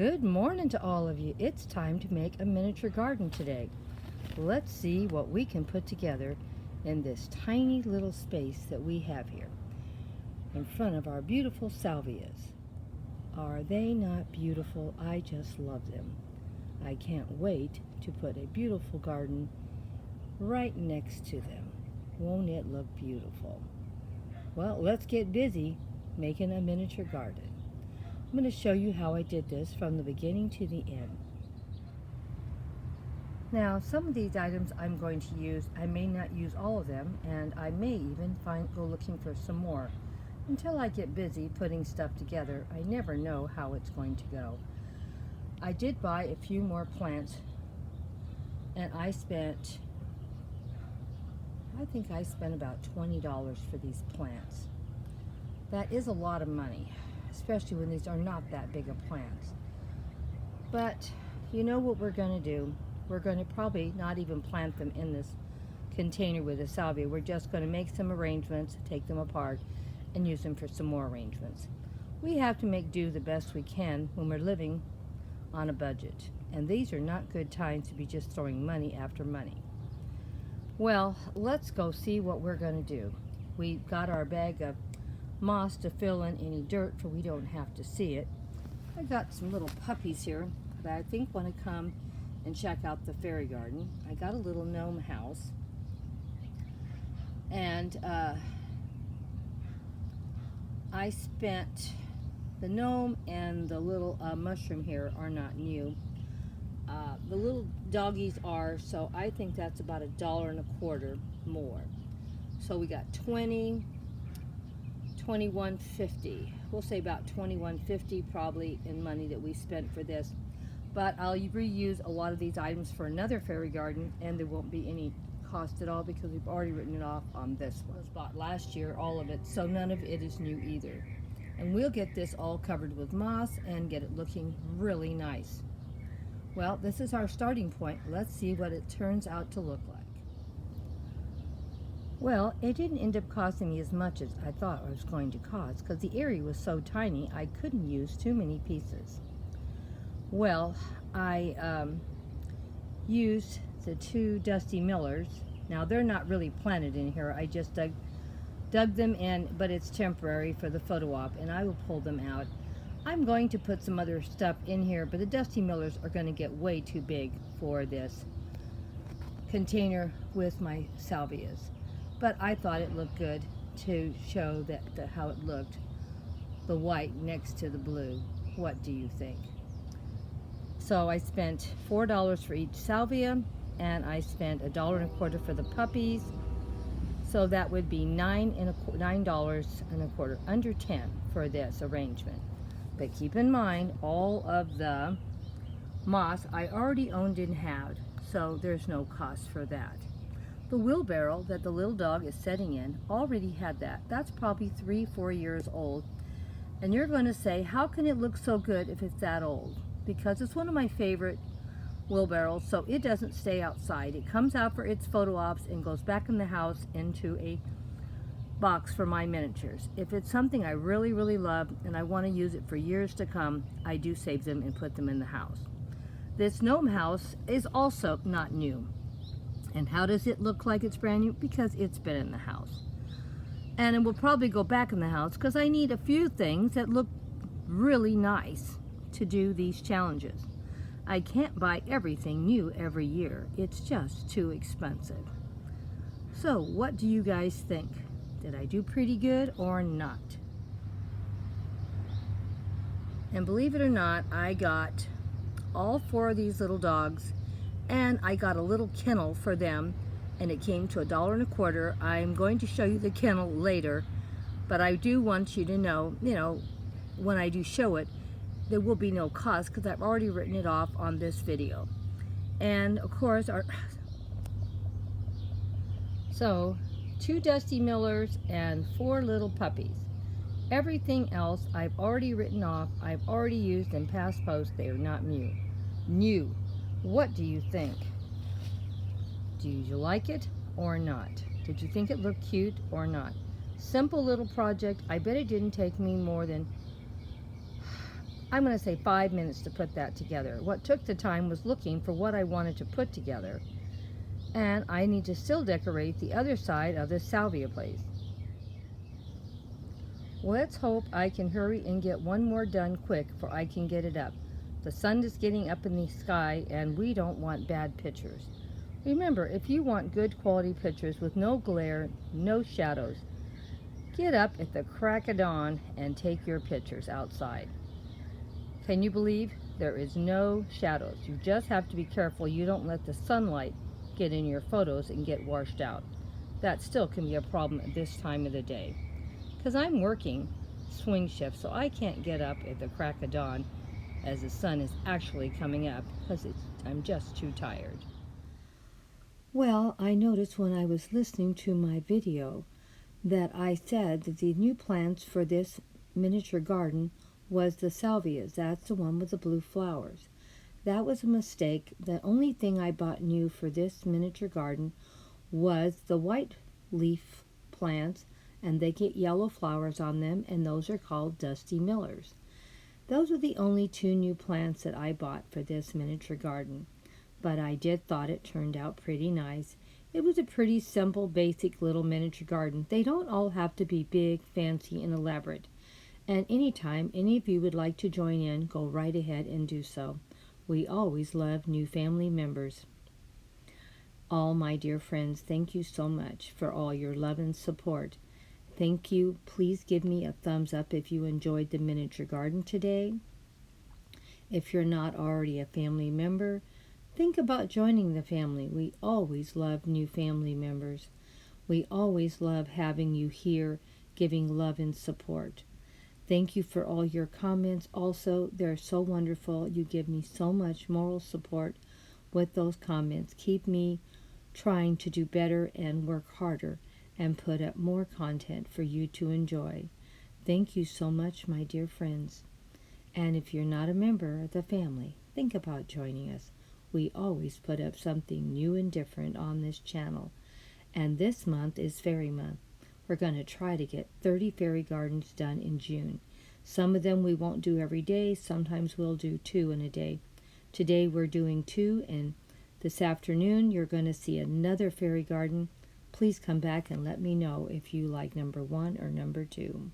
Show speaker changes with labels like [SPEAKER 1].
[SPEAKER 1] Good morning to all of you. It's time to make a miniature garden today. Let's see what we can put together in this tiny little space that we have here in front of our beautiful salvias. Are they not beautiful? I just love them. I can't wait to put a beautiful garden right next to them. Won't it look beautiful? Well, let's get busy making a miniature garden. I'm going to show you how I did this from the beginning to the end. Now, some of these items I'm going to use, I may not use all of them, and I may even go looking for some more. Until I get busy putting stuff together, I never know how it's going to go. I did buy a few more plants, and I think I spent about $20 for these plants. That is a lot of money, especially when these are not that big of plants. But you know what we're going to do? We're going to probably not even plant them in this container with a salvia. We're just going to make some arrangements, take them apart, and use them for some more arrangements. We have to make do the best we can when we're living on a budget. And these are not good times to be just throwing money after money. Well, let's go see what we're going to do. We got our bag of moss to fill in any dirt so we don't have to see it. I got some little puppies here that I think want to come and check out the fairy garden. I got a little gnome house, and I spent the gnome and the little mushroom here are not new. The little doggies are, so I think that's about $1.25 more. So we got 20, $21.50. We'll say about $21.50 probably in money that we spent for this. But I'll reuse a lot of these items for another fairy garden, and there won't be any cost at all because we've already written it off on this one. It was bought last year, all of it, so none of it is new either. And we'll get this all covered with moss and get it looking really nice. Well, this is our starting point. Let's see what it turns out to look like. Well, it didn't end up costing me as much as I thought it was going to cost because the area was so tiny I couldn't use too many pieces. Well, I used the two Dusty Millers. Now, they're not really planted in here. I just dug them in, but it's temporary for the photo op, and I will pull them out. I'm going to put some other stuff in here, but the Dusty Millers are going to get way too big for this container with my salvias. But I thought it looked good to show that how it looked, the white next to the blue. What do you think? So I spent $4 for each salvia, and I spent $1.25 for the puppies. So that would be $9.25, under 10 for this arrangement. But keep in mind, all of the moss I already owned and had, so there's no cost for that. The wheelbarrow that the little dog is sitting in already had that. That's probably 3-4 years old. And you're going to say, how can it look so good if it's that old? Because it's one of my favorite wheelbarrows, so it doesn't stay outside. It comes out for its photo ops and goes back in the house into a box for my miniatures. If it's something I really, really love and I want to use it for years to come, I do save them and put them in the house. This gnome house is also not new. And how does it look like it's brand new? Because it's been in the house. And it will probably go back in the house because I need a few things that look really nice to do these challenges. I can't buy everything new every year. It's just too expensive. So what do you guys think? Did I do pretty good or not? And believe it or not, I got all 4 of these little dogs, and I got a little kennel for them, and it came to $1.25. I'm going to show you the kennel later, but I do want you to know, when I do show it, there will be no cost because I've already written it off on this video. And of course, so 2 Dusty Millers and 4 little puppies. Everything else I've already written off. I've already used in past posts. They are not new. What do you think? Do you like it or not? Did you think it looked cute or not? Simple little project. I bet it didn't take me more than I'm going to say 5 minutes to put that together. What took the time was looking for what I wanted to put together. And I need to still decorate the other side of the salvia place. Let's hope I can hurry and get one more done quick for I can get it up. The sun is getting up in the sky and we don't want bad pictures. Remember, if you want good quality pictures with no glare, no shadows, get up at the crack of dawn and take your pictures outside. Can you believe there is no shadows? You just have to be careful you don't let the sunlight get in your photos and get washed out. That still can be a problem at this time of the day. Because I'm working swing shift, so I can't get up at the crack of dawn as the sun is actually coming up because I'm just too tired. Well, I noticed when I was listening to my video that I said that the new plants for this miniature garden was the salvias. That's the one with the blue flowers. That was a mistake. The only thing I bought new for this miniature garden was the white leaf plants, and they get yellow flowers on them, and those are called Dusty Millers. Those are the only 2 new plants that I bought for this miniature garden, but I did thought it turned out pretty nice. It was a pretty simple, basic little miniature garden. They don't all have to be big, fancy, and elaborate. And anytime any of you would like to join in, go right ahead and do so. We always love new family members. All my dear friends, thank you so much for all your love and support. Thank you. Please give me a thumbs up if you enjoyed the miniature garden today. If you're not already a family member, think about joining the family. We always love new family members. We always love having you here, giving love and support. Thank you for all your comments. Also, they're so wonderful. You give me so much moral support with those comments. Keep me trying to do better and work harder and put up more content for you to enjoy. Thank you so much, my dear friends. And if you're not a member of the family, think about joining us. We always put up something new and different on this channel. And this month is Fairy Month. We're going to try to get 30 fairy gardens done in June. Some of them we won't do every day. Sometimes we'll do 2 in a day. Today we're doing 2, and this afternoon you're going to see another fairy garden. Please come back and let me know if you like number 1 or number 2.